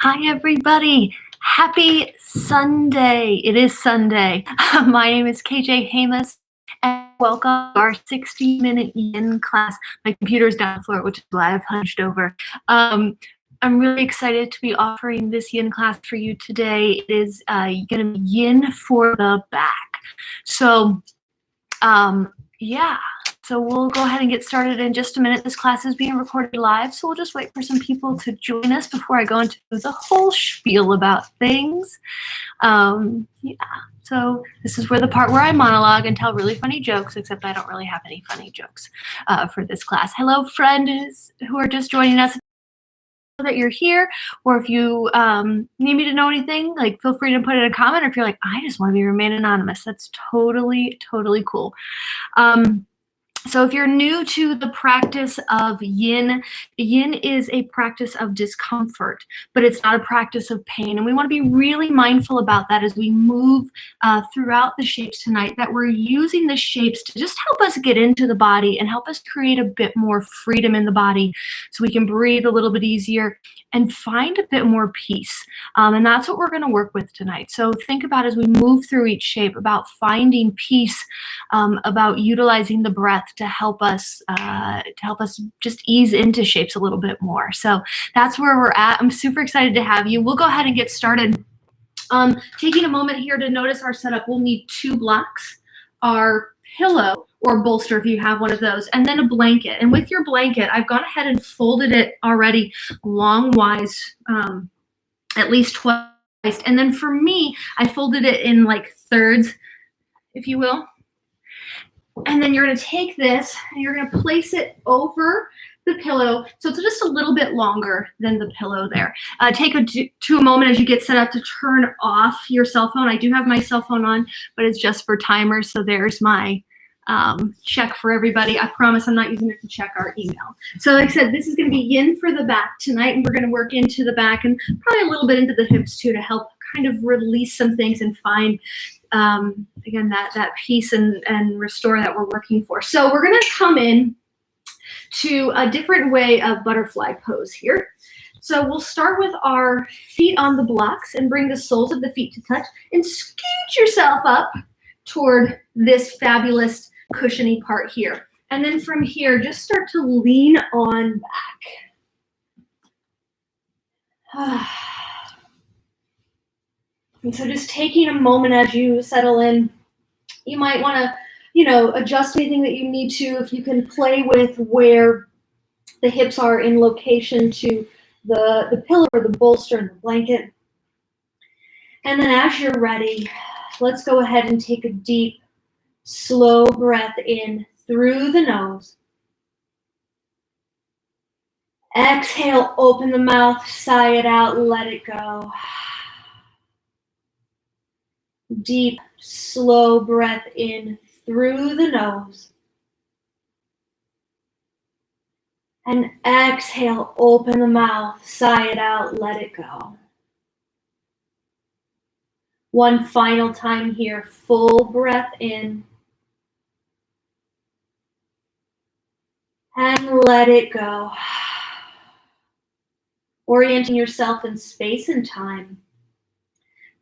Hi, everybody. Happy Sunday. It is Sunday. My name is KJ Hamus, and welcome to our 60-minute yin class. My computer's down the floor, which is why I've hunched over. I'm really excited to be offering this yin class for you today. It is going to be yin for the back. So, yeah. So we'll go ahead and get started in just a minute. This class is being recorded live, so we'll just wait for some people to join us before I go into the whole spiel about things. Yeah, so this is where the part where I monologue and tell really funny jokes, except I don't really have any funny jokes for this class. Hello, friends who are just joining us. That you're here, or if you need me to know anything, like feel free to put in a comment, or if you're like, I just want to remain anonymous, that's totally cool. So if you're new to the practice of yin, yin is a practice of discomfort, but it's not a practice of pain. And we want to be really mindful about that as we move throughout the shapes tonight, that we're using the shapes to just help us get into the body and help us create a bit more freedom in the body so we can breathe a little bit easier and find a bit more peace. And that's what we're going to work with tonight. So think about, as we move through each shape, about finding peace, about utilizing the breath to help us just ease into shapes a little bit more. So that's where we're at. I'm super excited to have you. We'll go ahead and get started. Taking a moment here to notice our setup. We'll need 2 blocks, our pillow or bolster if you have one of those, and then a blanket. And with your blanket, I've gone ahead and folded it already longwise, at least twice. And then for me, I folded it in like thirds, if you will. And then you're going to take this and you're going to place it over the pillow, so it's just a little bit longer than the pillow there. Take a moment as you get set up to turn off your cell phone. I do have my cell phone on, but it's just for timers. So there's my check for everybody. I promise I'm not using it to check our email. So like I said, this is going to be yin for the back tonight, and we're going to work into the back and probably a little bit into the hips too, to help kind of release some things and find again that peace and restore that we're working for. So we're going to come in to a different way of butterfly pose here. So we'll start with our feet on the blocks and bring the soles of the feet to touch and scoot yourself up toward this fabulous cushiony part here. And then from here, just start to lean on back. And so just taking a moment as you settle in, you might want to, adjust anything that you need to. If you can play with where the hips are in location to the pillow or the bolster and the blanket. And then as you're ready, let's go ahead and take a deep, slow breath in through the nose. Exhale, open the mouth, sigh it out, let it go. Deep, slow breath in through the nose. And exhale, open the mouth, sigh it out, let it go. One final time here, full breath in. And let it go. Orienting yourself in space and time.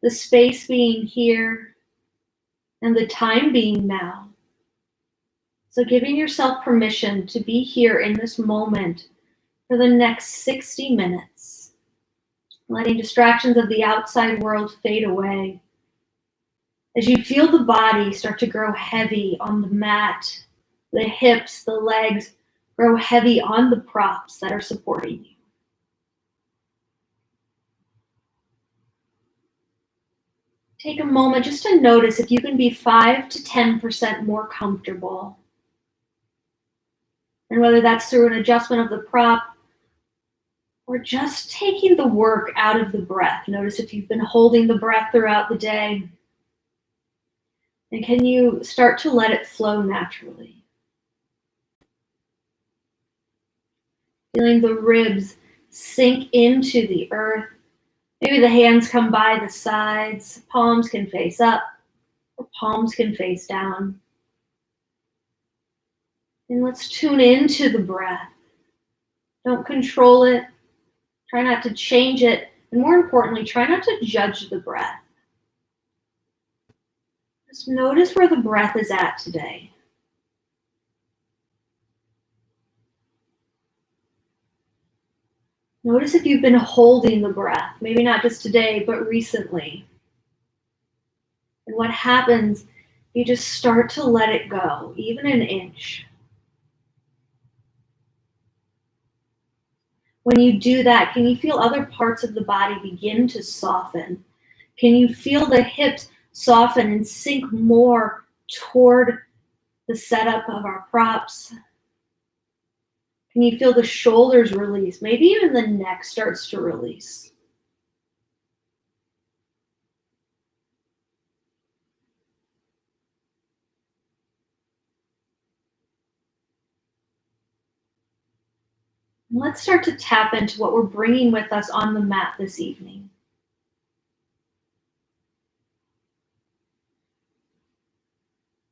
The space being here and the time being now. So giving yourself permission to be here in this moment for the next 60 minutes. Letting distractions of the outside world fade away. As you feel the body start to grow heavy on the mat, the hips, the legs grow heavy on the props that are supporting you. Take a moment just to notice if you can be 5 to 10% more comfortable. And whether that's through an adjustment of the prop or just taking the work out of the breath. Notice if you've been holding the breath throughout the day. And can you start to let it flow naturally? Feeling the ribs sink into the earth. Maybe the hands come by the sides. Palms can face up or palms can face down. And let's tune into the breath. Don't control it. Try not to change it And more importantly, try not to judge the breath. Just notice where the breath is at today. Notice if you've been holding the breath, maybe not just today, but recently. And what happens, you just start to let it go, even an inch. When you do that, can you feel other parts of the body begin to soften? Can you feel the hips soften and sink more toward the setup of our props? Can you feel the shoulders release? Maybe even the neck starts to release. And let's start to tap into what we're bringing with us on the mat this evening.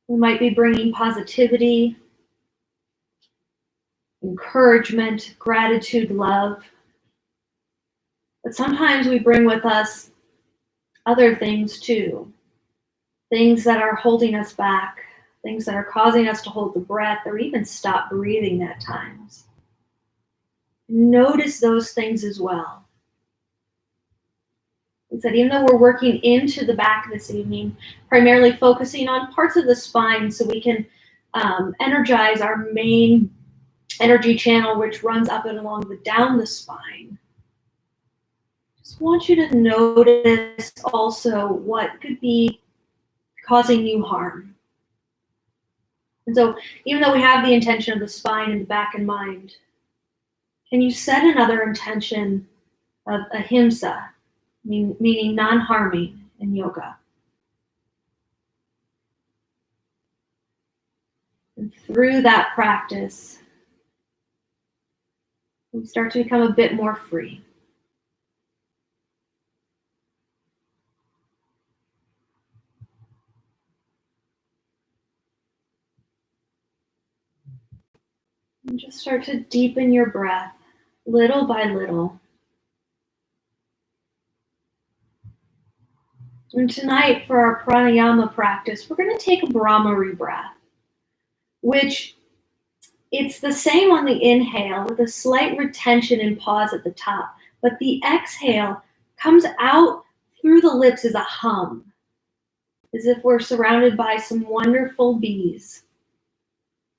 We might be bringing positivity, encouragement, gratitude, love. But sometimes we bring with us other things too. Things that are holding us back, things that are causing us to hold the breath or even stop breathing at times. Notice those things as well. Like I said, even though we're working into the back this evening, primarily focusing on parts of the spine so we can energize our main energy channel, which runs up and down the spine. Just want you to notice also what could be causing you harm. And so even though we have the intention of the spine and the back in mind, can you set another intention of ahimsa, meaning non-harming in yoga? And through that practice, we start to become a bit more free. And just start to deepen your breath little by little. And tonight for our pranayama practice, we're going to take a Brahmari breath, which it's the same on the inhale with a slight retention and pause at the top, but the exhale comes out through the lips as a hum, as if we're surrounded by some wonderful bees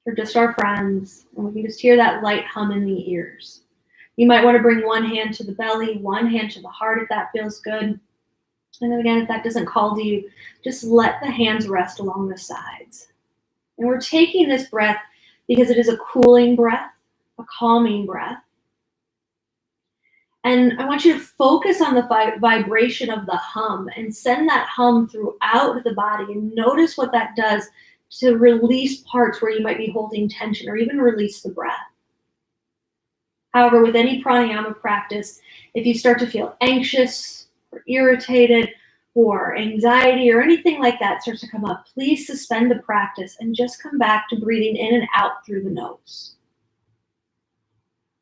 or just our friends, and we can just hear that light hum in the ears. You might want to bring one hand to the belly, one hand to the heart if that feels good. And then again, if that doesn't call to you, just let the hands rest along the sides. And we're taking this breath because it is a cooling breath, a calming breath. And I want you to focus on the vibration of the hum and send that hum throughout the body and notice what that does to release parts where you might be holding tension or even release the breath. However, with any pranayama practice, if you start to feel anxious or irritated or anxiety or anything like that starts to come up, please suspend the practice and just come back to breathing in and out through the nose.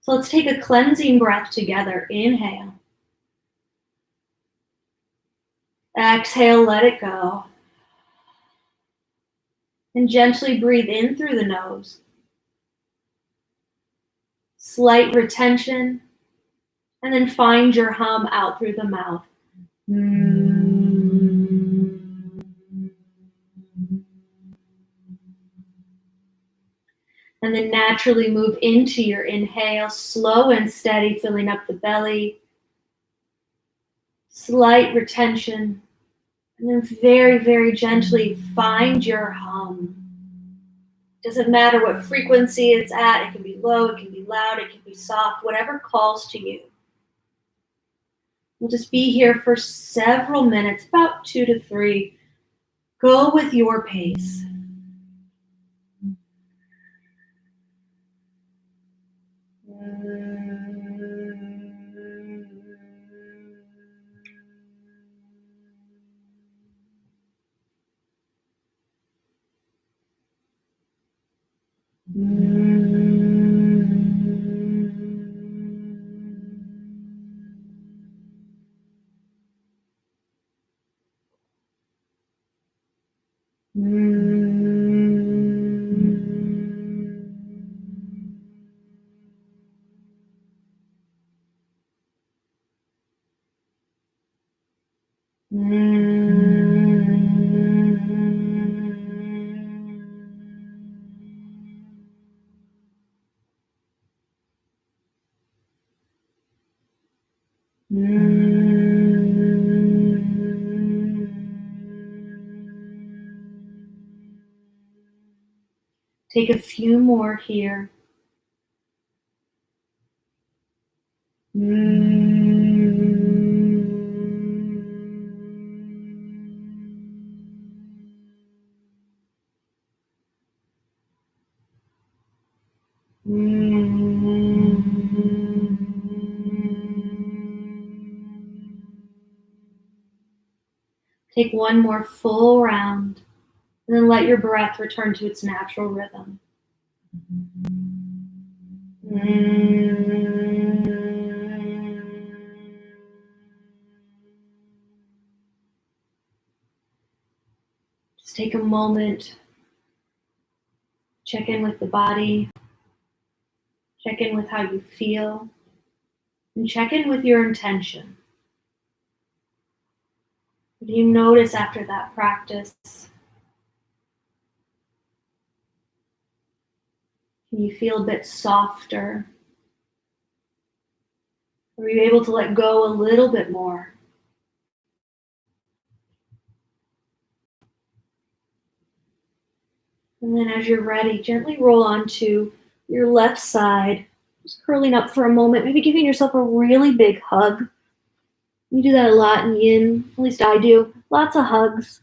So let's take a cleansing breath together. Inhale. Exhale, let it go. And gently breathe in through the nose. Slight retention. And then find your hum out through the mouth. And then naturally move into your inhale, slow and steady, filling up the belly. Slight retention. And then very, very gently find your hum. Doesn't matter what frequency it's at. It can be low, it can be loud, it can be soft, whatever calls to you. We'll just be here for several minutes, about 2 to 3. Go with your pace. Take a few more here. Take one more full round, and then let your breath return to its natural rhythm. Just take a moment, check in with the body, check in with how you feel, and check in with your intention. What do you notice after that practice? Can you feel a bit softer? Are you able to let go a little bit more? And then as you're ready, gently roll onto your left side, just curling up for a moment, maybe giving yourself a really big hug. You do that a lot in yin, at least I do. Lots of hugs.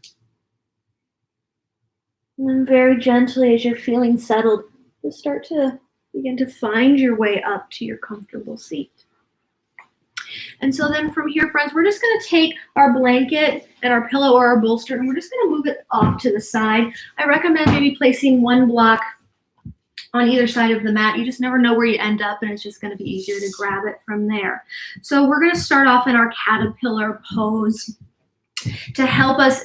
And then very gently, as you're feeling settled, just start to begin to find your way up to your comfortable seat. And so then from here, friends, we're just going to take our blanket and our pillow or our bolster, and we're just going to move it off to the side. I recommend maybe placing one block on either side of the mat. You just never know where you end up, and it's just going to be easier to grab it from there. So we're going to start off in our caterpillar pose to help us,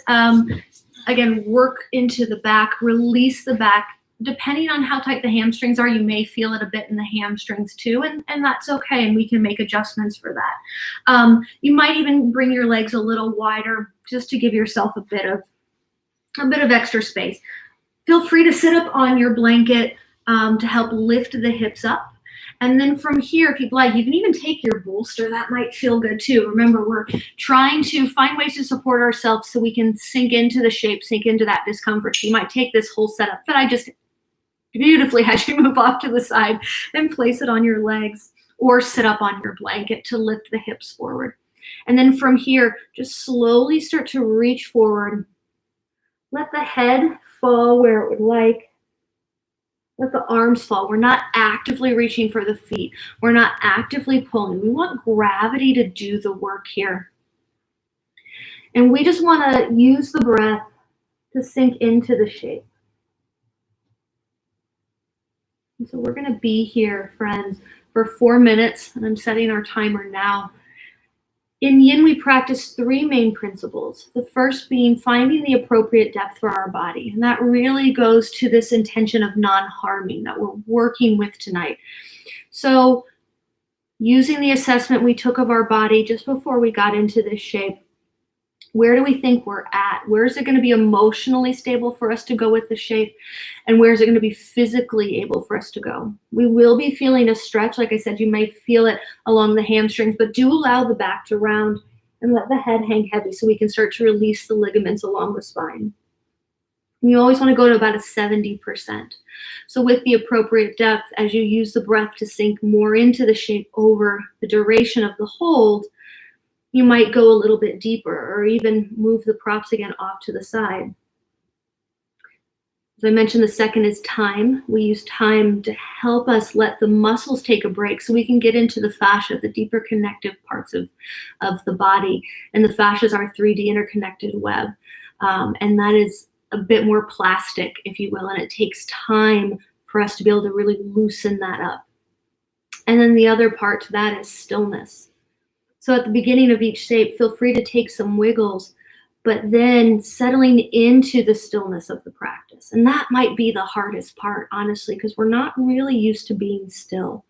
again, work into the back, release the back. Depending on how tight the hamstrings are, you may feel it a bit in the hamstrings too, and that's okay, and we can make adjustments for that. You might even bring your legs a little wider just to give yourself a bit of extra space. Feel free to sit up on your blanket to help lift the hips up. And then from here, if you'd like, you can even take your bolster. That might feel good too. Remember, we're trying to find ways to support ourselves so we can sink into the shape, sink into that discomfort. So you might take this whole setup that I just beautifully had you move off to the side and place it on your legs, or sit up on your blanket to lift the hips forward. And then from here, just slowly start to reach forward. Let the head fall where it would like. Let the arms fall. We're not actively reaching for the feet. We're not actively pulling. We want gravity to do the work here. And we just want to use the breath to sink into the shape. And so we're going to be here, friends, for 4 minutes, and I'm setting our timer now. In yin, we practice 3 main principles. The first being finding the appropriate depth for our body. And that really goes to this intention of non-harming that we're working with tonight. So using the assessment we took of our body just before we got into this shape, where do we think we're at? Where is it going to be emotionally stable for us to go with the shape? And where is it going to be physically able for us to go? We will be feeling a stretch. Like I said, you may feel it along the hamstrings, but do allow the back to round and let the head hang heavy so we can start to release the ligaments along the spine. And you always want to go to about a 70%. So with the appropriate depth, as you use the breath to sink more into the shape over the duration of the hold, you might go a little bit deeper or even move the props again off to the side. As I mentioned, the second is time. We use time to help us let the muscles take a break so we can get into the fascia, the deeper connective parts of the body. And the fascia is our 3D interconnected web. And that is a bit more plastic, if you will, and it takes time for us to be able to really loosen that up. And then the other part to that is stillness. So at the beginning of each shape, feel free to take some wiggles, but then settling into the stillness of the practice. And that might be the hardest part, honestly, because we're not really used to being still.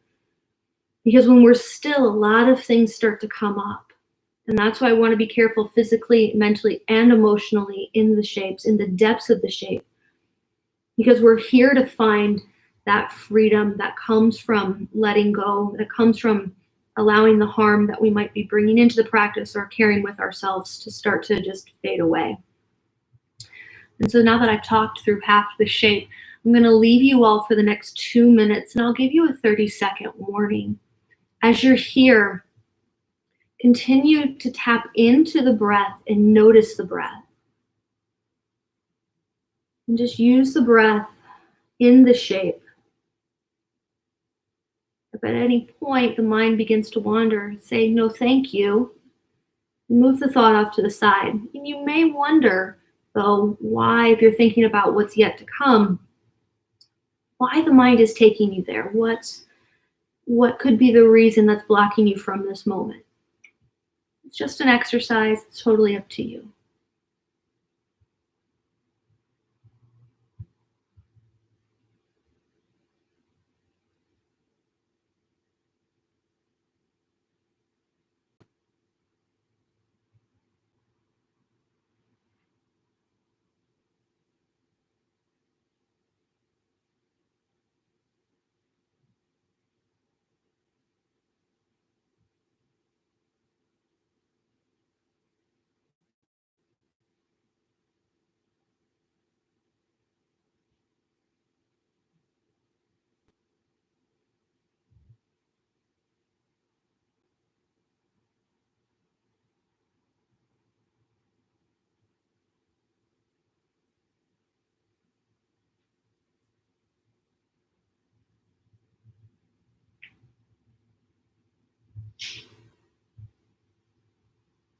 Because when we're still, a lot of things start to come up. And that's why I want to be careful physically, mentally, and emotionally in the shapes, in the depths of the shape. Because we're here to find that freedom that comes from letting go, that comes from allowing the harm that we might be bringing into the practice or carrying with ourselves to start to just fade away. And so now that I've talked through half the shape, I'm going to leave you all for the next 2 minutes, and I'll give you a 30-second warning. As you're here, continue to tap into the breath and notice the breath. And just use the breath in the shape. If at any point the mind begins to wander, say, no, thank you. Move the thought off to the side. And you may wonder, though, why, if you're thinking about what's yet to come, why the mind is taking you there. What could be the reason that's blocking you from this moment? It's just an exercise. It's totally up to you.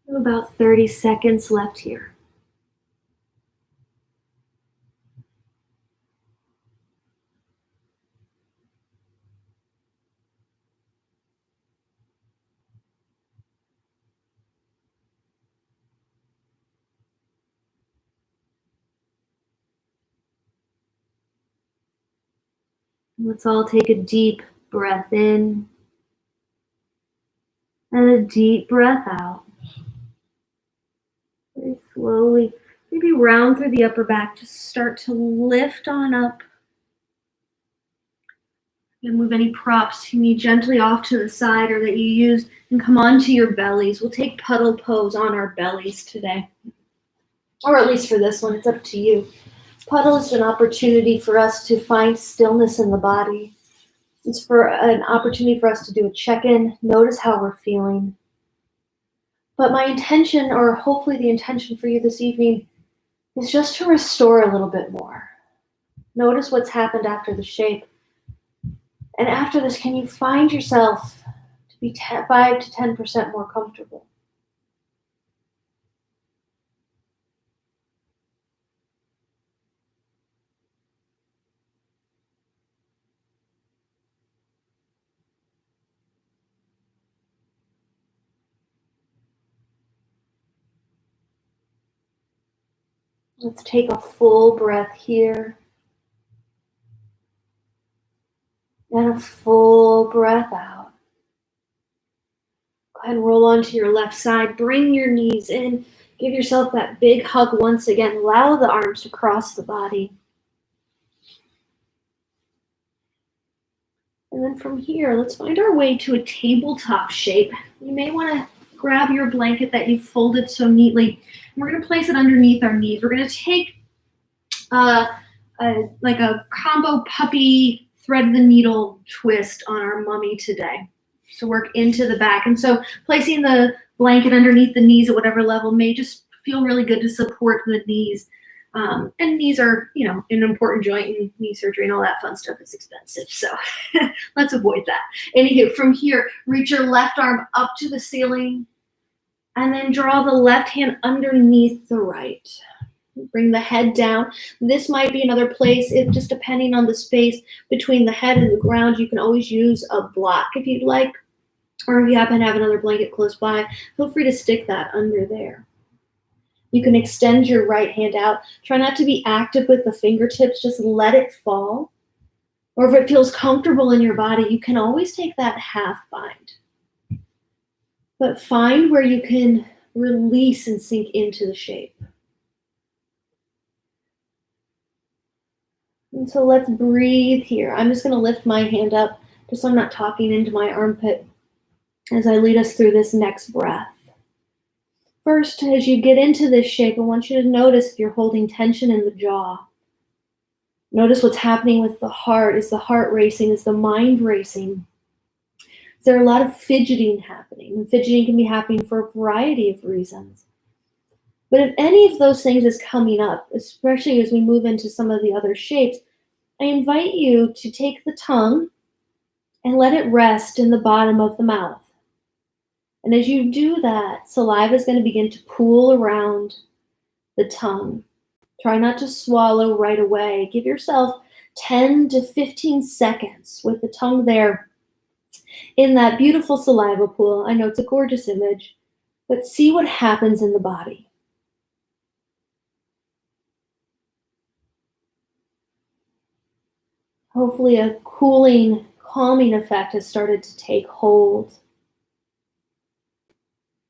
We have about 30 seconds left here. Let's all take a deep breath in and a deep breath out. Very slowly, maybe round through the upper back. Just start to lift on up. And move any props you need gently off to the side or that you use and come onto your bellies. We'll take puddle pose on our bellies today. Or at least for this one, it's up to you. Puddle is an opportunity for us to find stillness in the body. It's for an opportunity for us to do a check-in, notice how we're feeling. But my intention, or hopefully the intention for you this evening, is just to restore a little bit more. Notice what's happened after the shape. And after this, can you find yourself to be 5 to 10% more comfortable? Let's take a full breath here. And a full breath out. Go ahead and roll onto your left side. Bring your knees in. Give yourself that big hug once again. Allow the arms to cross the body. And then from here, let's find our way to a tabletop shape. You may want to grab your blanket that you've folded so neatly. And we're going to place it underneath our knees. We're going to take like a combo puppy thread the needle twist on our mummy today. So work into the back. And so placing the blanket underneath the knees at whatever level may just feel really good to support the knees. And knees are, an important joint, and knee surgery and all that fun stuff is expensive. So let's avoid that. Anywho, from here, reach your left arm up to the ceiling and then draw the left hand underneath the right. Bring the head down. This might be another place, just depending on the space between the head and the ground. You can always use a block if you'd like, or if you happen to have another blanket close by, feel free to stick that under there. You can extend your right hand out. Try not to be active with the fingertips, just let it fall. Or if it feels comfortable in your body, you can always take that half bind. But find where you can release and sink into the shape. And so let's breathe here. I'm just going to lift my hand up just so I'm not talking into my armpit as I lead us through this next breath. First, as you get into this shape, I want you to notice if you're holding tension in the jaw. Notice what's happening with the heart. Is the heart racing? Is the mind racing? Is there a lot of fidgeting happening? And fidgeting can be happening for a variety of reasons. But if any of those things is coming up, especially as we move into some of the other shapes, I invite you to take the tongue and let it rest in the bottom of the mouth. And as you do that, saliva is going to begin to pool around the tongue. Try not to swallow right away. Give yourself 10 to 15 seconds with the tongue there in that beautiful saliva pool. I know it's a gorgeous image, but see what happens in the body. Hopefully a cooling, calming effect has started to take hold.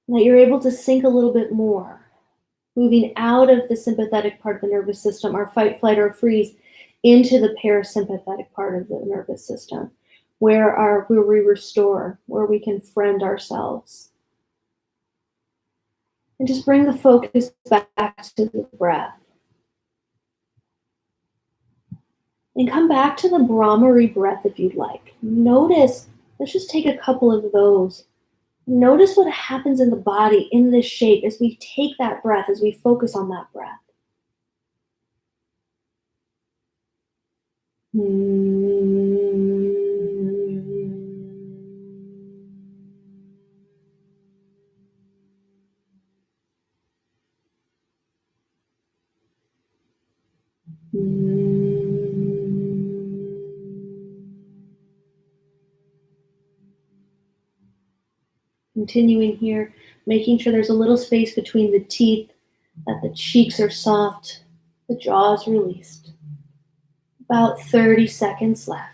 That you're able to sink a little bit more, moving out of the sympathetic part of the nervous system, our fight, flight, or freeze, into the parasympathetic part of the nervous system, where we restore, where we can friend ourselves. And just bring the focus back to the breath. And come back to the Brahmari breath if you'd like. Notice, let's just take a couple of those. Notice what happens in the body in this shape as we take that breath, as we focus on that breath. Continuing here, making sure there's a little space between the teeth, that the cheeks are soft, the jaw is released. About 30 seconds left.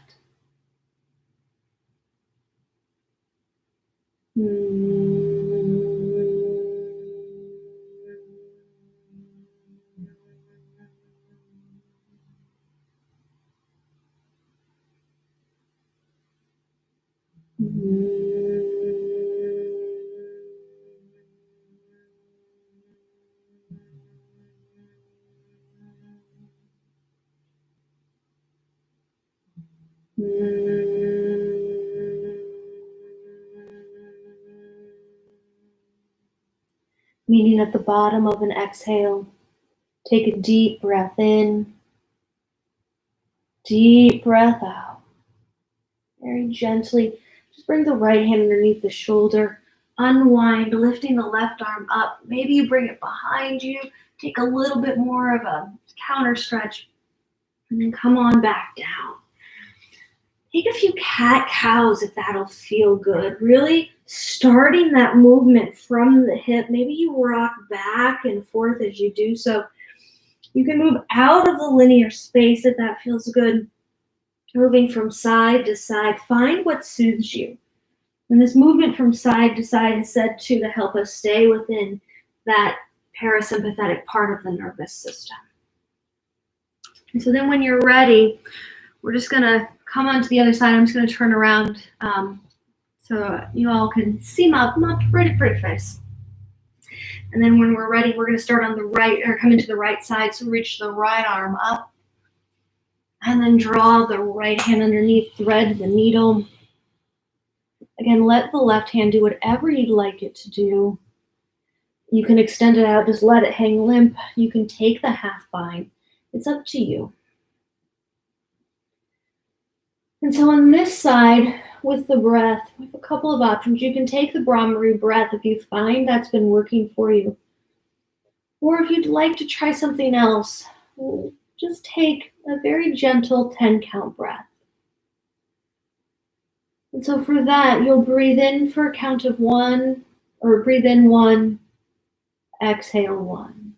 Meaning at the bottom of an exhale, take a deep breath in, deep breath out. Very gently, just bring the right hand underneath the shoulder, unwind, lifting the left arm up. Maybe you bring it behind you, take a little bit more of a counter stretch, and then come on back down. Take a few cat-cows if that'll feel good. Really starting that movement from the hip. Maybe you rock back and forth as you do so. You can move out of the linear space if that feels good. Moving from side to side. Find what soothes you. And this movement from side to side is said to help us stay within that parasympathetic part of the nervous system. And so then when you're ready, we're just going to come onto the other side. I'm just going to turn around so you all can see my pretty face. And then when we're ready, we're going to start on the right, or come into the right side. So reach the right arm up. And then draw the right hand underneath, thread the needle. Again, let the left hand do whatever you'd like it to do. You can extend it out, just let it hang limp. You can take the half bind. It's up to you. And so on this side, with the breath, we have a couple of options. You can take the Brahmari breath if you find that's been working for you. Or if you'd like to try something else, just take a very gentle 10-count breath. And so for that, you'll breathe in for a count of 1, or breathe in 1, exhale 1.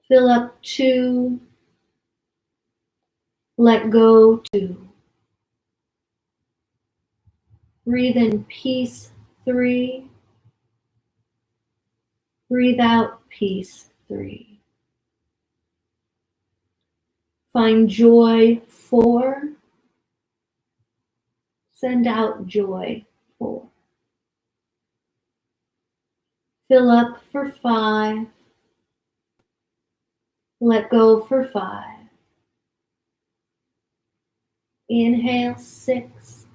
Fill up 2. Let go 2. Breathe in peace 3. Breathe out peace 3. Find joy 4. Send out joy 4. Fill up for 5. Let go for 5. Inhale 6.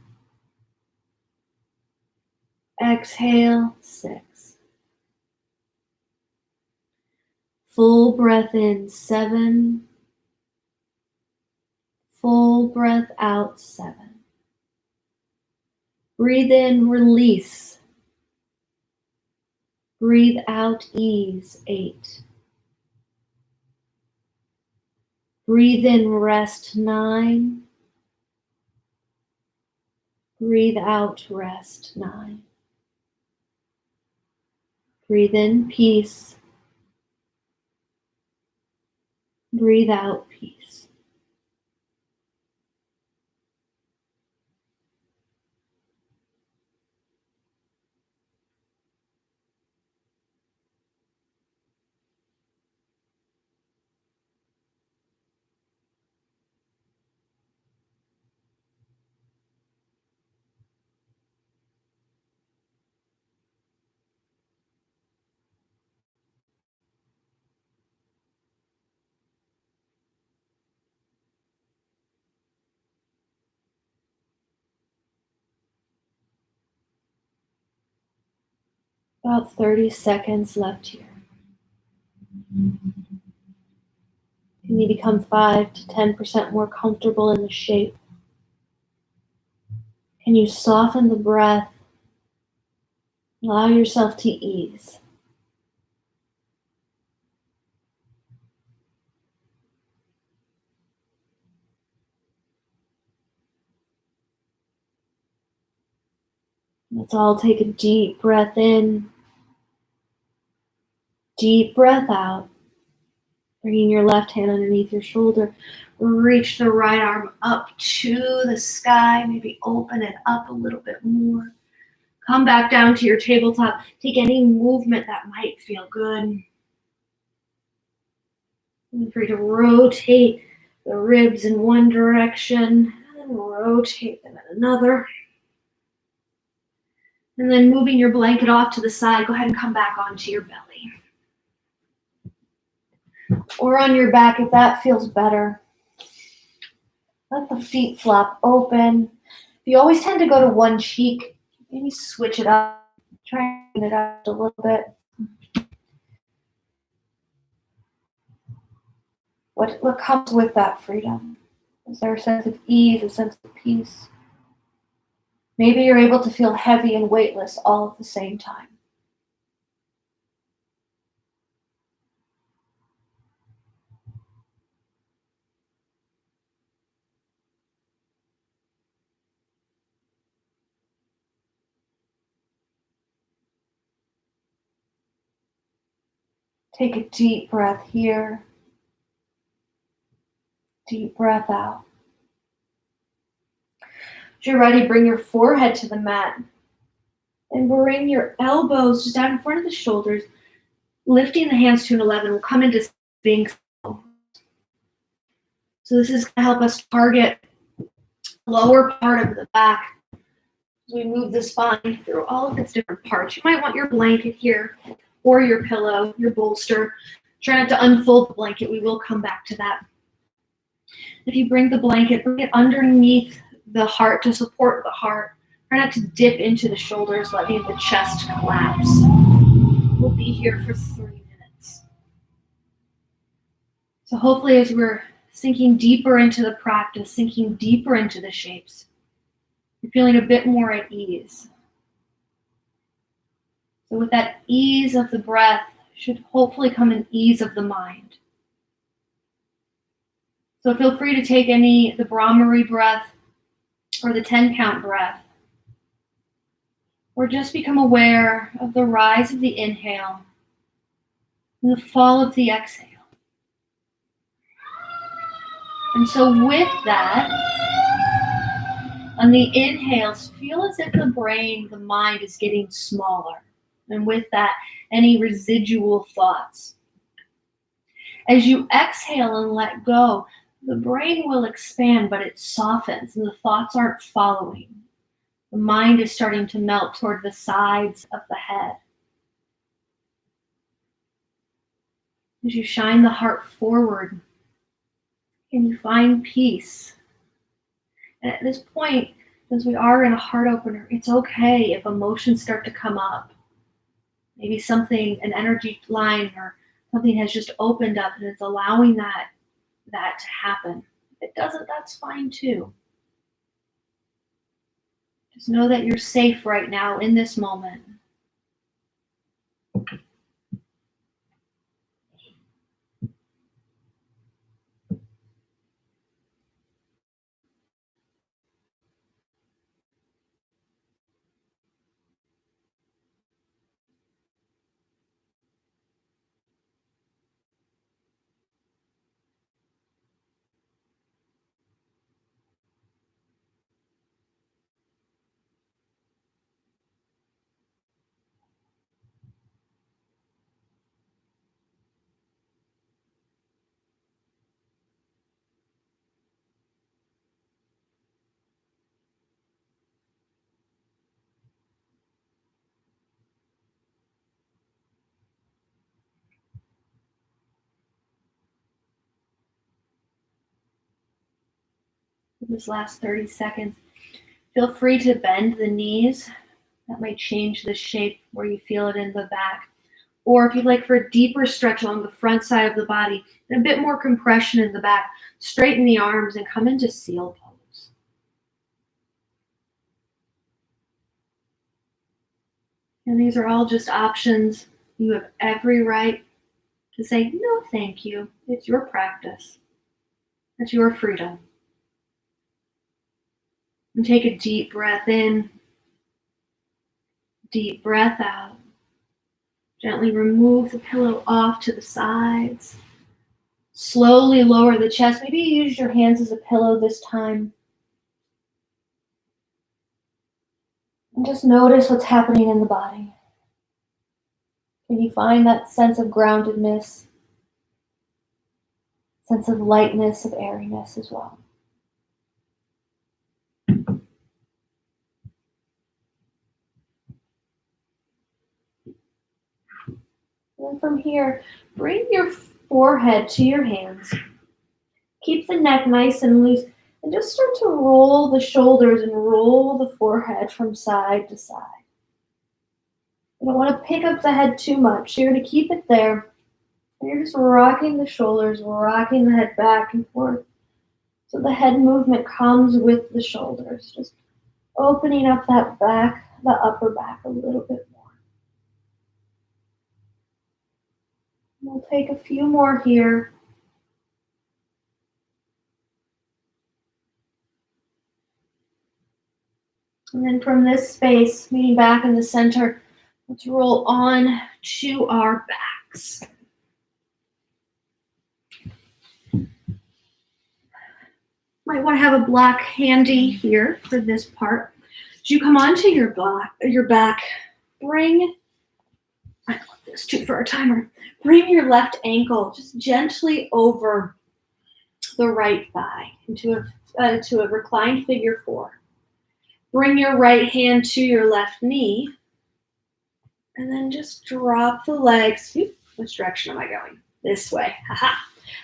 Exhale 6. Full breath in 7. Full breath out 7. Breathe in, release. Breathe out, ease 8. Breathe in, rest 9. Breathe out, rest 9. Breathe in, peace. Breathe out, peace. About 30 seconds left here. Can you become 5 to 10% more comfortable in the shape? Can you soften the breath? Allow yourself to ease. Let's all take a deep breath in. Deep breath out. Bringing your left hand underneath your shoulder. Reach the right arm up to the sky. Maybe open it up a little bit more. Come back down to your tabletop. Take any movement that might feel good. Feel free to rotate the ribs in one direction and then rotate them in another. And then moving your blanket off to the side, go ahead and come back onto your belly. Or on your back if that feels better. Let the feet flop open. If you always tend to go to one cheek, maybe switch it up. Try and it out a little bit. What comes with that freedom? Is there a sense of ease, a sense of peace? Maybe you're able to feel heavy and weightless all at the same time. Take a deep breath here. Deep breath out. As you're ready, bring your forehead to the mat. And bring your elbows just out in front of the shoulders. Lifting the hands to an 11. We'll come into Sphinx. So this is going to help us target the lower part of the back. As we move the spine through all of its different parts. You might want your blanket here or your pillow, your bolster. Try not to unfold the blanket. We will come back to that. If you bring the blanket, bring it underneath the heart to support the heart. Try not to dip into the shoulders, letting the chest collapse. We'll be here for 3 minutes. So hopefully as we're sinking deeper into the practice, sinking deeper into the shapes, you're feeling a bit more at ease. So with that ease of the breath should hopefully come an ease of the mind. So feel free to take the Brahmari breath or the 10-count breath, or just become aware of the rise of the inhale and the fall of the exhale. And so with that, on the inhales, feel as if the brain, the mind is getting smaller. And with that, any residual thoughts. As you exhale and let go, the brain will expand, but it softens and the thoughts aren't following. The mind is starting to melt toward the sides of the head. As you shine the heart forward, can you find peace? And at this point, as we are in a heart opener, it's okay if emotions start to come up. Maybe something, an energy line or something has just opened up and it's allowing that to happen. If it doesn't, that's fine too. Just know that you're safe right now in this moment. For this last 30 seconds, feel free to bend the knees. That might change the shape where you feel it in the back. Or if you'd like for a deeper stretch along the front side of the body and a bit more compression in the back, straighten the arms and come into seal pose. And these are all just options. You have every right to say, no, thank you. It's your practice. It's your freedom. And take a deep breath in, deep breath out. Gently remove the pillow off to the sides. Slowly lower the chest. Maybe you use your hands as a pillow this time. And just notice what's happening in the body. Can you find that sense of groundedness, sense of lightness, of airiness as well? And from here, bring your forehead to your hands. Keep the neck nice and loose and just start to roll the shoulders and roll the forehead from side to side. You don't want to pick up the head too much. You're going to keep it there. And you're just rocking the shoulders, rocking the head back and forth. So the head movement comes with the shoulders. Just opening up that back, the upper back a little bit more. We'll take a few more here. And then from this space, meeting back in the center, let's roll on to our backs. Might want to have a block handy here for this part. As you come onto your back, bring, I don't want this too for a timer. Bring your left ankle just gently over the right thigh into a reclined figure 4. Bring your right hand to your left knee, and then just drop the legs. Which direction am I going? This way. Haha.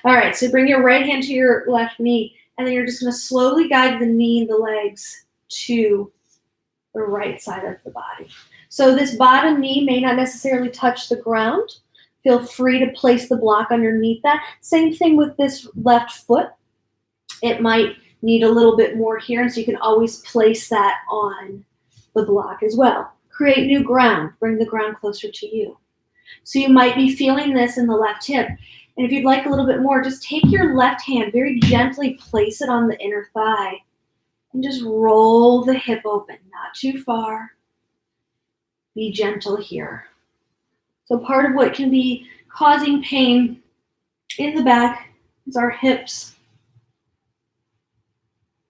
All right, so bring your right hand to your left knee, and then you're just going to slowly guide the knee and the legs to the right side of the body. So this bottom knee may not necessarily touch the ground. Feel free to place the block underneath that. Same thing with this left foot. It might need a little bit more here, and so you can always place that on the block as well. Create new ground. Bring the ground closer to you. So you might be feeling this in the left hip. And if you'd like a little bit more, just take your left hand, very gently place it on the inner thigh, and just roll the hip open, not too far. Be gentle here. So part of what can be causing pain in the back is our hips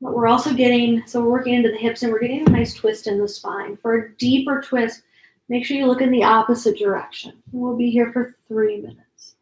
But we're also so we're working into the hips and we're getting a nice twist in the spine. For a deeper twist, make sure you look in the opposite direction. We'll be here for 3 minutes.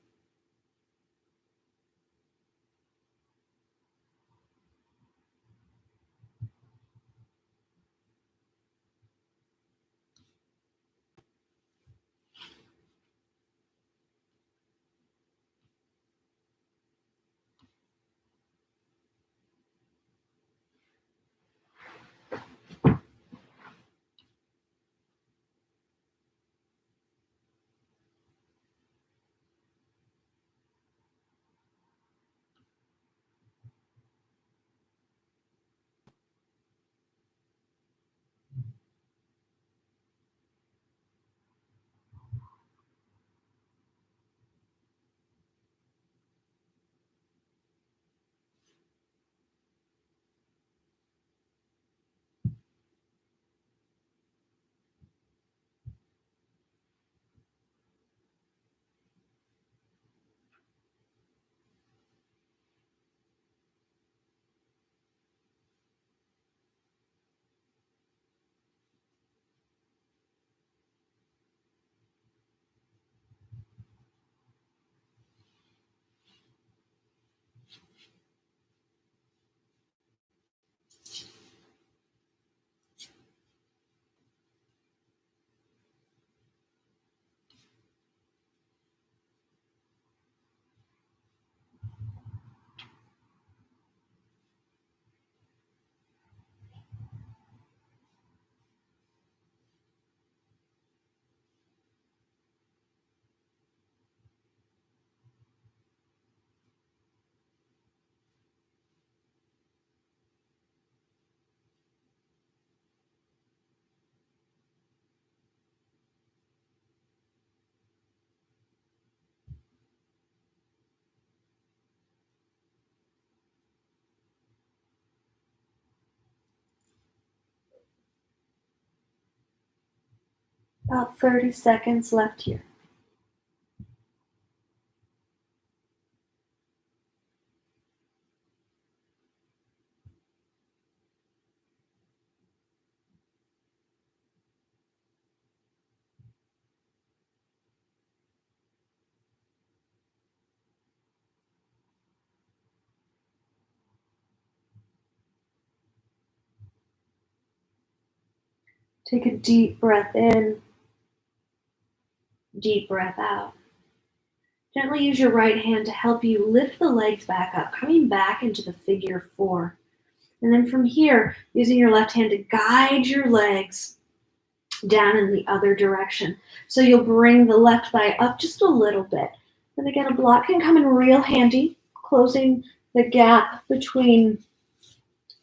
About 30 seconds left here. Take a deep breath in, deep breath out. Gently use your right hand to help you lift the legs back up, coming back into the figure 4. And then from here, using your left hand to guide your legs down in the other direction. So you'll bring the left thigh up just a little bit. And again, a block can come in real handy, closing the gap between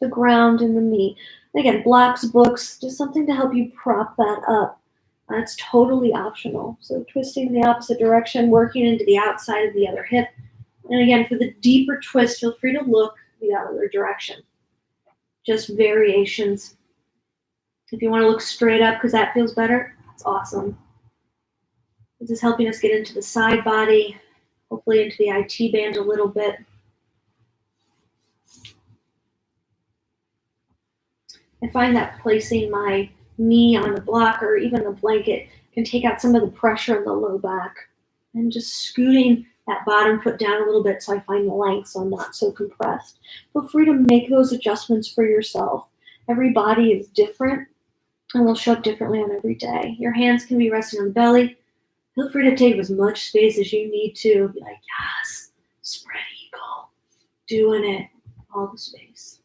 the ground and the knee. And again, blocks, books, just something to help you prop that up. It's totally optional. So twisting in the opposite direction, working into the outside of the other hip. And again, for the deeper twist, feel free to look the other direction. Just variations. If you want to look straight up because that feels better, that's awesome. This is helping us get into the side body, hopefully into the IT band a little bit. I find that placing my knee on the block or even the blanket can take out some of the pressure in the low back. And just scooting that bottom foot down a little bit so I find the length so I'm not so compressed. Feel free to make those adjustments for yourself. Every body is different and will show up differently on every day. Your hands can be resting on the belly. Feel free to take as much space as you need to. Be like, yes, spread eagle, doing it, all the space.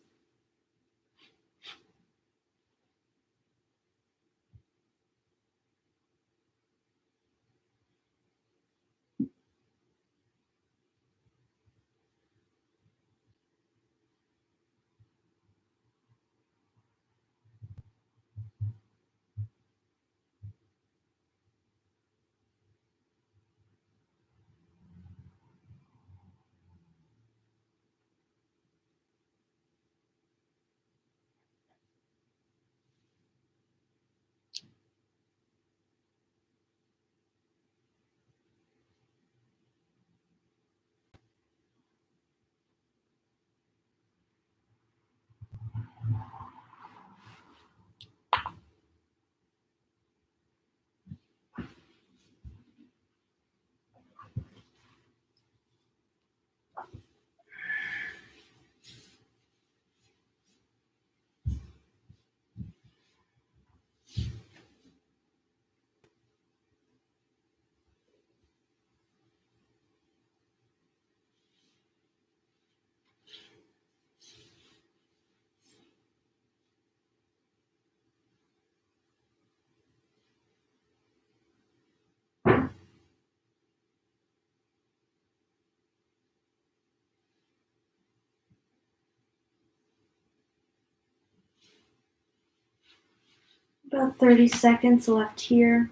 About 30 seconds left here.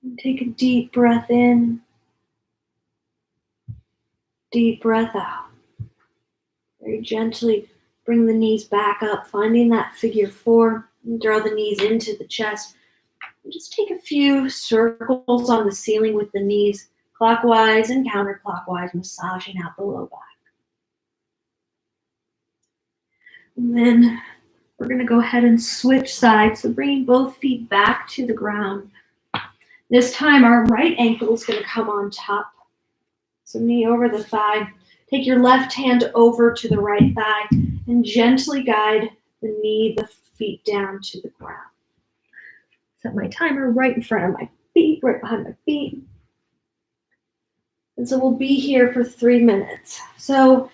And take a deep breath in, deep breath out. Very gently bring the knees back up, finding that figure four. And draw the knees into the chest. And just take a few circles on the ceiling with the knees, clockwise and counterclockwise, massaging out the low back. And then we're going to go ahead and switch sides. So bringing both feet back to the ground. This time our right ankle is going to come on top. So knee over the thigh. Take your left hand over to the right thigh and gently guide the knee, the feet down to the ground. Set my timer right in front of my feet, right behind my feet. And so we'll be here for 3 minutes. So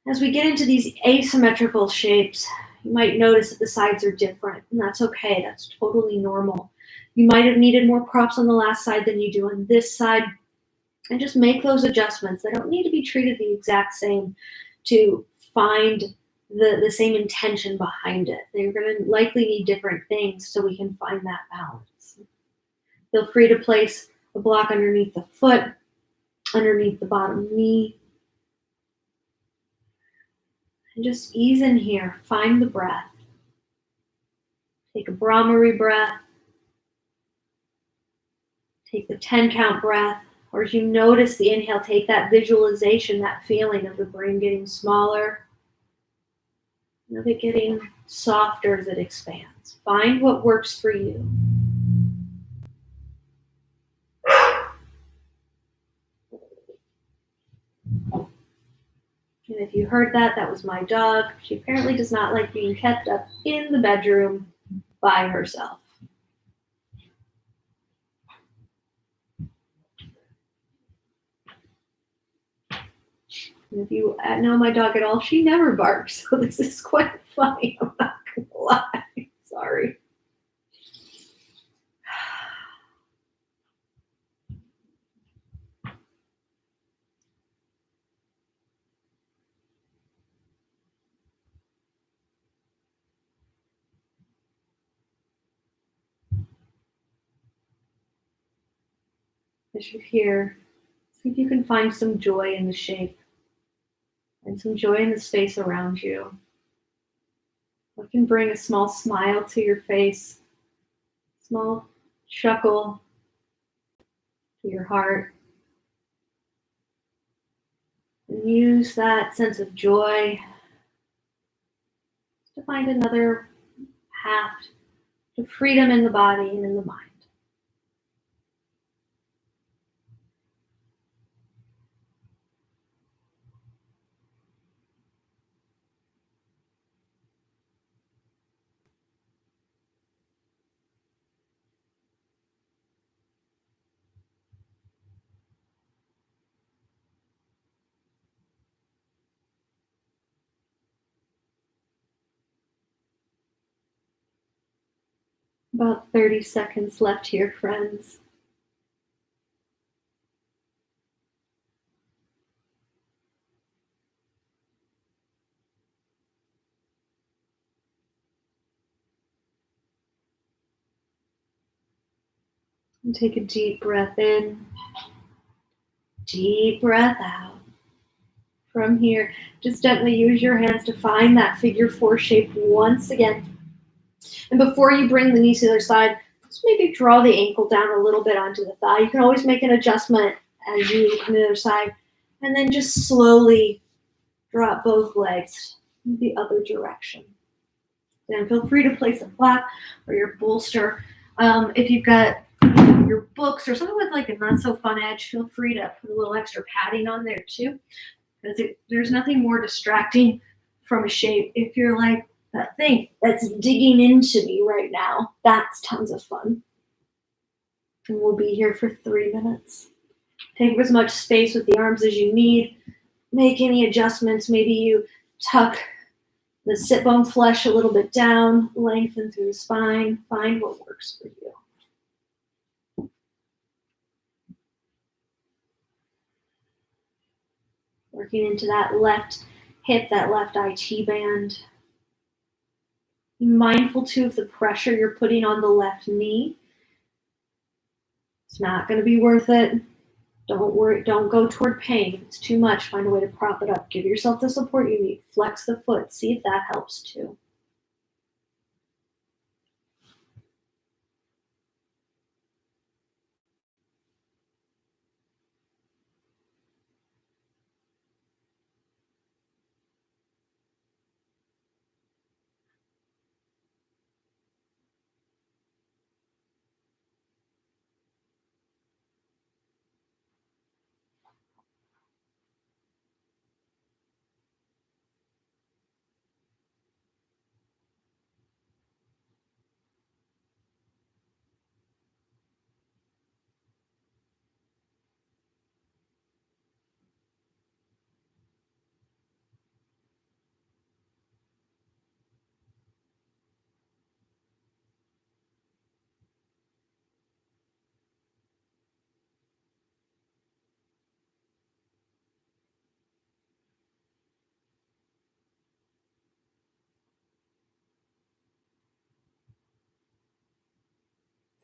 as we get into these asymmetrical shapes, you might notice that the sides are different, and that's okay. That's totally normal. You might have needed more props on the last side than you do on this side. And just make those adjustments. They don't need to be treated the exact same to find the same intention behind it. They're going to likely need different things so we can find that balance. Feel free to place a block underneath the foot, underneath the bottom knee. And just ease in here. Find the breath. Take a Brahmari breath. Take the 10 count breath. Or as you notice the inhale, take that visualization, that feeling of the brain getting smaller, and of it getting softer as it expands. Find what works for you. And if you heard that, that was my dog. She apparently does not like being kept up in the bedroom by herself. And if you know my dog at all, she never barks. So this is quite funny. I'm not going to lie. Sorry. As you're here, see if you can find some joy in the shape and some joy in the space around you. What can bring a small smile to your face, small chuckle to your heart. And use that sense of joy to find another path to freedom in the body and in the mind. About 30 seconds left here, friends. And take a deep breath in, deep breath out. From here, just gently use your hands to find that figure four shape once again. And before you bring the knees to the other side, just maybe draw the ankle down a little bit onto the thigh. You can always make an adjustment as you come to the other side. And then just slowly drop both legs in the other direction. Then feel free to place a flap or your bolster. If you've got your books or something with like a not so fun edge, feel free to put a little extra padding on there too. Because there's nothing more distracting from a shape if you're like, that thing that's digging into me right now. That's tons of fun. And we'll be here for 3 minutes. Take up as much space with the arms as you need. Make any adjustments. Maybe you tuck the sit bone flesh a little bit down, lengthen through the spine. Find what works for you. Working into that left hip, that left IT band. Be mindful too of the pressure you're putting on the left knee. It's not going to be worth it. Don't worry, don't go toward pain. If it's too much, find a way to prop it up. Give yourself the support you need. Flex the foot. See if that helps too.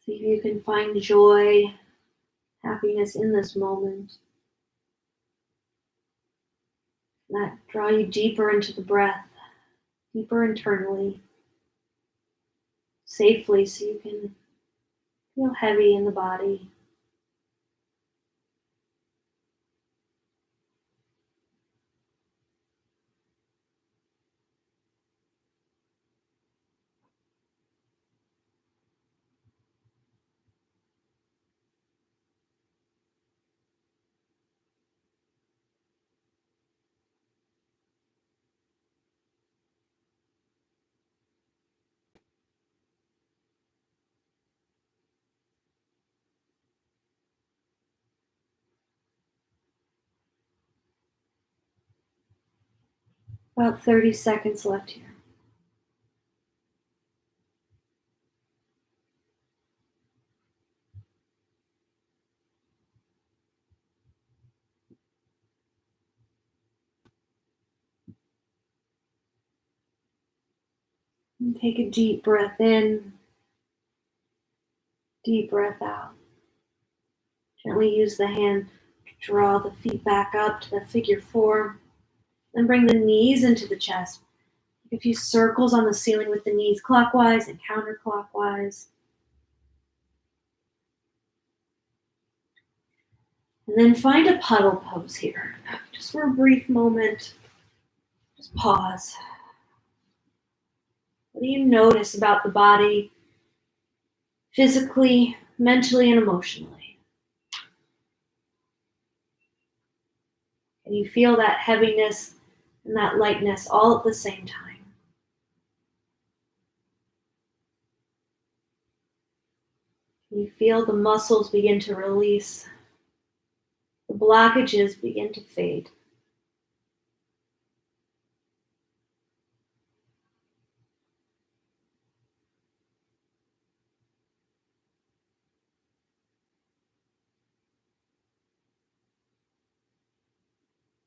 See if you can find joy, happiness in this moment. That draw you deeper into the breath, deeper internally, safely, so you can feel heavy in the body. About 30 seconds left here. And take a deep breath in, deep breath out. Gently use the hand to draw the feet back up to the figure four. Then bring the knees into the chest. Take a few circles on the ceiling with the knees clockwise and counterclockwise. And then find a puddle pose here. Just for a brief moment, just pause. What do you notice about the body, physically, mentally, and emotionally? Can you feel that heaviness and that lightness all at the same time? Can you feel the muscles begin to release? The blockages begin to fade.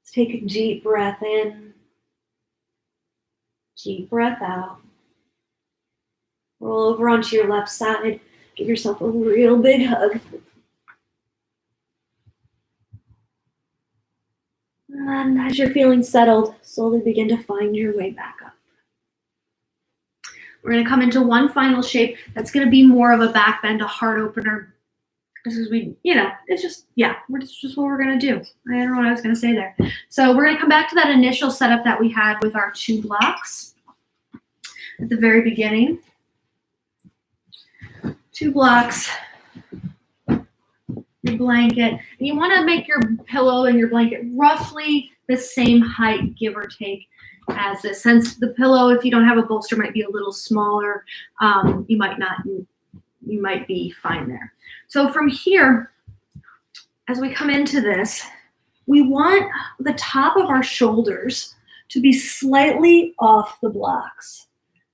Let's take a deep breath in, deep breath out. Roll over onto your left side. Give yourself a real big hug. And as you're feeling settled, slowly begin to find your way back up. We're going to come into one final shape that's going to be more of a back bend, a heart opener. This is it's just what we're going to do. I don't know what I was going to say there. So we're going to come back to that initial setup that we had with our 2 blocks at the very beginning. 2 blocks, your blanket, and you want to make your pillow and your blanket roughly the same height, give or take, as this. Since the pillow, if you don't have a bolster, might be a little smaller, you might be fine there. So from here, as we come into this, we want the top of our shoulders to be slightly off the blocks.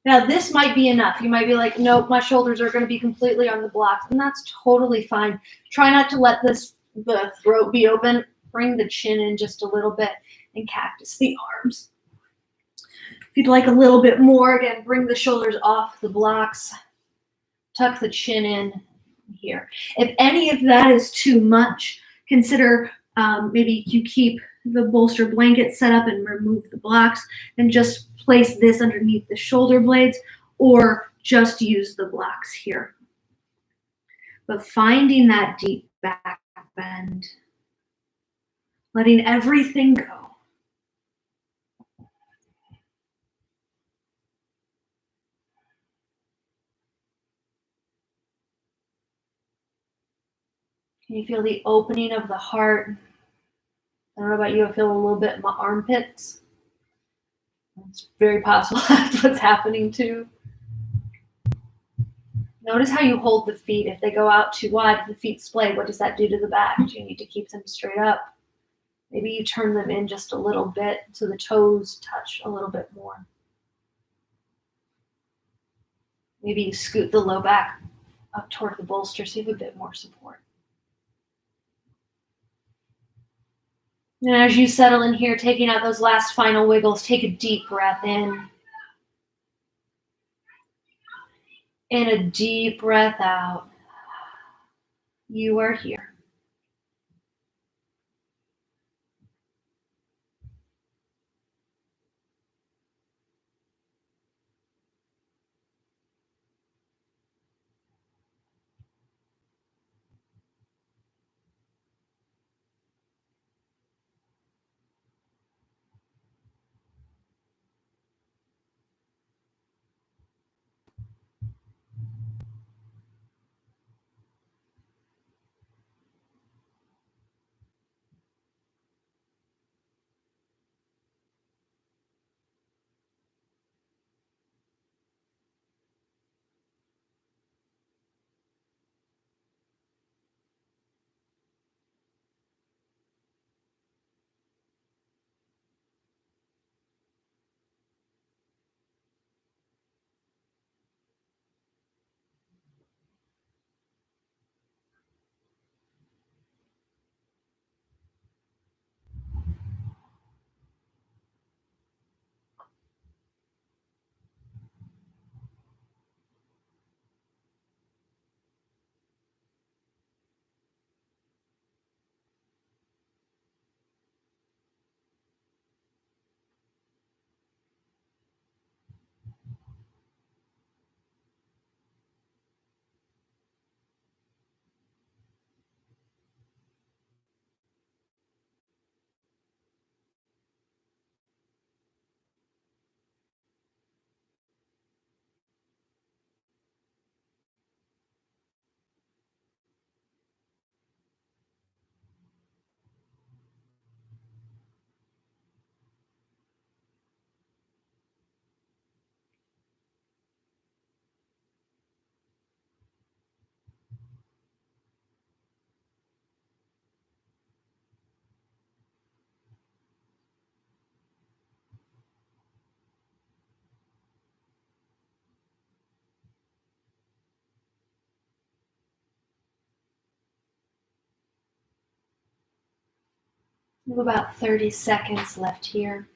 Now, this might be enough. You might be like, nope, my shoulders are going to be completely on the blocks, and that's totally fine. Try not to let the throat be open. Bring the chin in just a little bit and cactus the arms. If you'd like a little bit more, again, bring the shoulders off the blocks. Tuck the chin in here. If any of that is too much, consider maybe you keep the bolster blanket set up and remove the blocks and just place this underneath the shoulder blades, or just use the blocks here. But finding that deep back bend, letting everything go. Can you feel the opening of the heart? I don't know about you, I feel a little bit in my armpits. It's very possible that's what's happening too. Notice how you hold the feet. If they go out too wide, if the feet splay, what does that do to the back? Do you need to keep them straight up? Maybe you turn them in just a little bit so the toes touch a little bit more. Maybe you scoot the low back up toward the bolster so you have a bit more support. And as you settle in here, taking out those last final wiggles, take a deep breath in. And a deep breath out. You are here. We have about 30 seconds left here.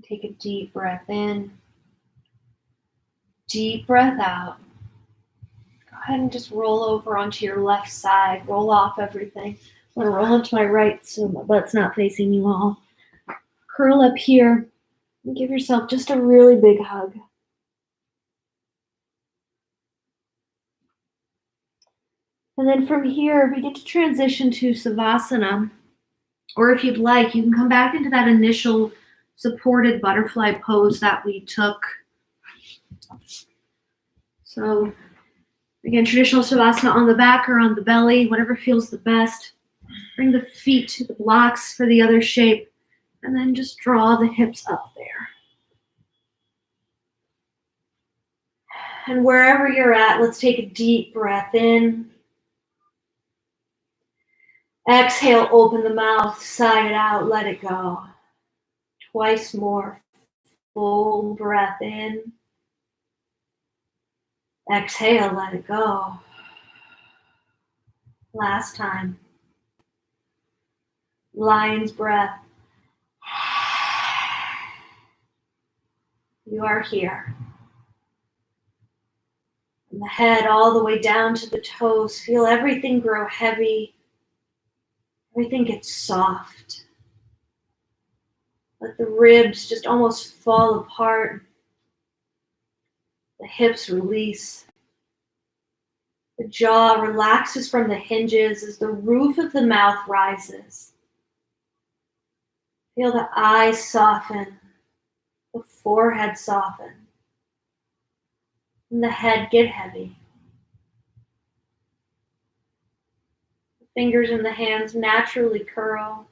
Take a deep breath in, deep breath out. Go ahead and just roll over onto your left side. Roll off everything. I'm going to roll into my right so my butt's not facing you all. Curl up here and give yourself just a really big hug. And then from here, we get to transition to Savasana. Or if you'd like, you can come back into that initial supported butterfly pose that we took. So again, traditional Savasana on the back or on the belly, whatever feels the best. Bring the feet to the blocks for the other shape, and then just draw the hips up there. And wherever you're at, let's take a deep breath in. Exhale, open the mouth, sigh it out, let it go. Twice more. Full breath in. Exhale, let it go. Last time. Lion's breath. You are here. From the head all the way down to the toes, feel everything grow heavy. Everything gets soft. Let the ribs just almost fall apart. The hips release. The jaw relaxes from the hinges as the roof of the mouth rises. Feel the eyes soften, the forehead soften, and the head get heavy. The fingers in the hands naturally curl.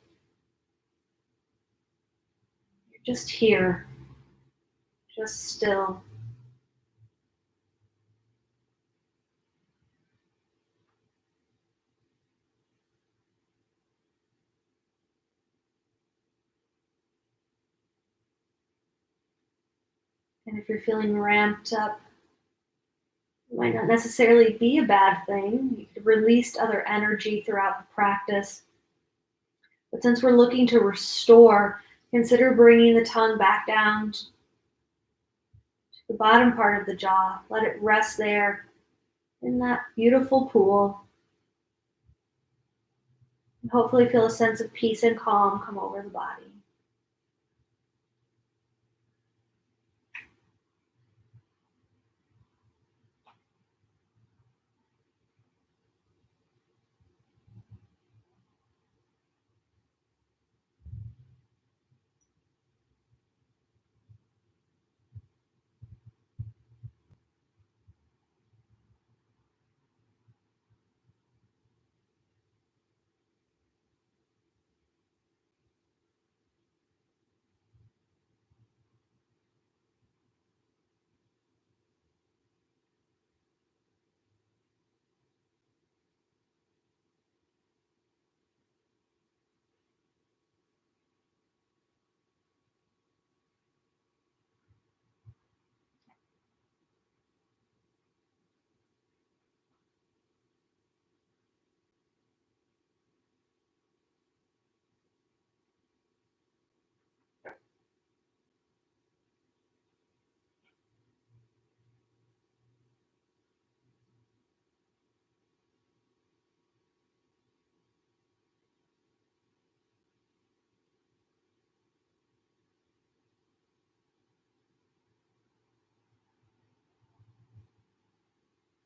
You're just here, just still. And if you're feeling ramped up, it might not necessarily be a bad thing. You could release other energy throughout the practice. But since we're looking to restore, consider bringing the tongue back down to the bottom part of the jaw. Let it rest there in that beautiful pool. And hopefully feel a sense of peace and calm come over the body.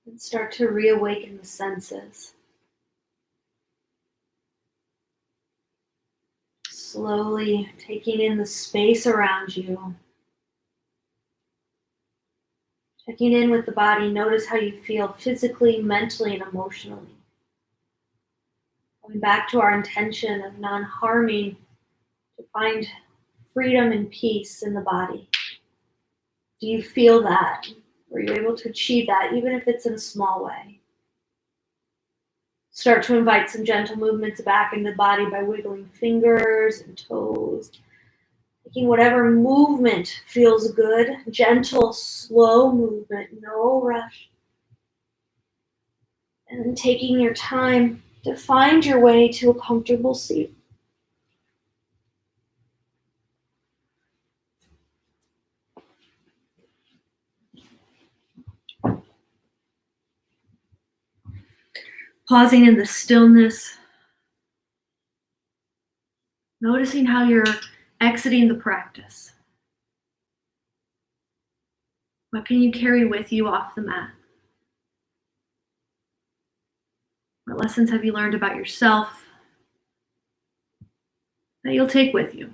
And start to reawaken the senses. Slowly taking in the space around you. Checking in with the body, notice how you feel physically, mentally, and emotionally. Going back to our intention of non-harming to find freedom and peace in the body. Do you feel that? Were you able to achieve that, even if it's in a small way? Start to invite some gentle movements back in the body by wiggling fingers and toes. Taking whatever movement feels good. Gentle, slow movement, no rush. And then taking your time to find your way to a comfortable seat. Pausing in the stillness. Noticing how you're exiting the practice. What can you carry with you off the mat? What lessons have you learned about yourself that you'll take with you?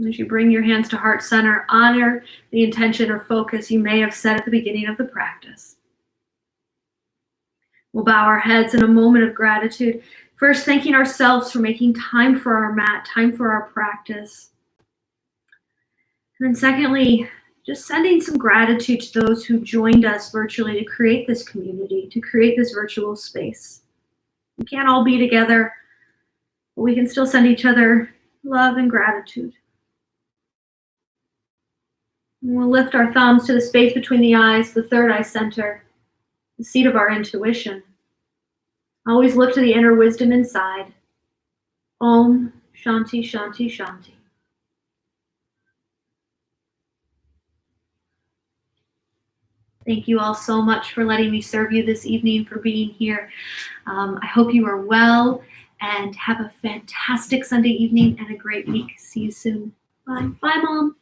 As you bring your hands to heart center, honor the intention or focus you may have set at the beginning of the practice. We'll bow our heads in a moment of gratitude, first thanking ourselves for making time for our mat, time for our practice. And then secondly, just sending some gratitude to those who joined us virtually to create this community, to create this virtual space. We can't all be together, but we can still send each other love and gratitude. And we'll lift our thumbs to the space between the eyes, the third eye center, the seat of our intuition. Always look to the inner wisdom inside. Om Shanti Shanti Shanti. Thank you all so much for letting me serve you this evening, for being here. I hope you are well and have a fantastic Sunday evening and a great week. See you soon. Bye. Bye, Mom.